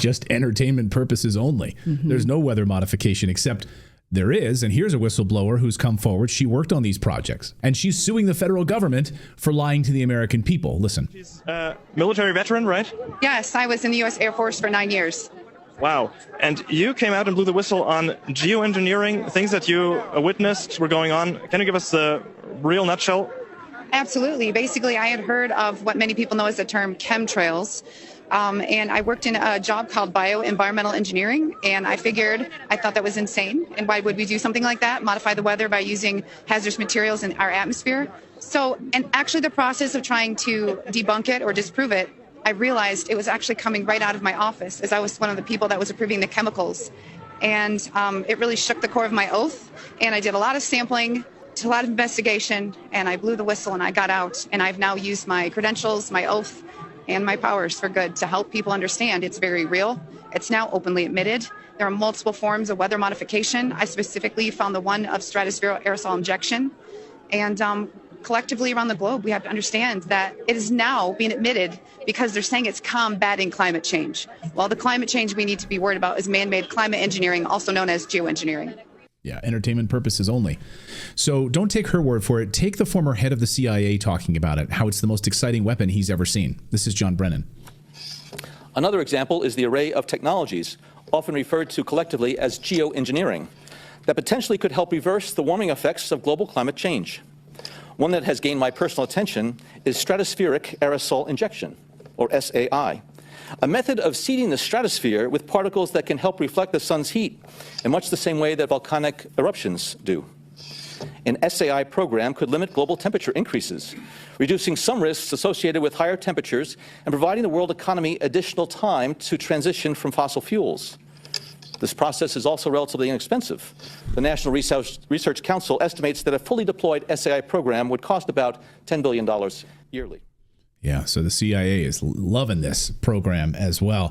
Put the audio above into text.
just entertainment purposes only. There's no weather modification, except there is. And here's a whistleblower who's come forward. She worked on these projects, and she's suing the federal government for lying to the American people. Listen. She's a military veteran, right? Yes, I was in the U.S. Air Force for 9 years. Wow. And you came out and blew the whistle on geoengineering, things that you witnessed were going on. Can you give us the real nutshell? Absolutely. Basically, I had heard of what many people know as the term chemtrails. And I worked in a job called bioenvironmental engineering, and I thought that was insane. And why would we do something like that, modify the weather by using hazardous materials in our atmosphere? So, and actually the process of trying to debunk it or disprove it, I realized it was actually coming right out of my office, as I was one of the people that was approving the chemicals. And it really shook the core of my oath. And I did a lot of sampling, a lot of investigation, and I blew the whistle and I got out. And I've now used my credentials, my oath, and my powers for good to help people understand it's very real. It's now openly admitted. There are multiple forms of weather modification. I specifically found the one of stratospheric aerosol injection. And collectively around the globe, we have to understand that it is now being admitted because they're saying it's combating climate change. Well, the climate change we need to be worried about is man-made climate engineering, also known as geoengineering. Yeah, entertainment purposes only. So don't take her word for it. Take the former head of the CIA talking about it, how it's the most exciting weapon he's ever seen. This is John Brennan. Another example is the array of technologies, often referred to collectively as geoengineering, that potentially could help reverse the warming effects of global climate change. One that has gained my personal attention is stratospheric aerosol injection, or SAI, a method of seeding the stratosphere with particles that can help reflect the sun's heat in much the same way that volcanic eruptions do. An SAI program could limit global temperature increases, reducing some risks associated with higher temperatures and providing the world economy additional time to transition from fossil fuels. This process is also relatively inexpensive. The National Research Council estimates that a fully deployed SAI program would cost about $10 billion yearly. Yeah, so the CIA is loving this program as well.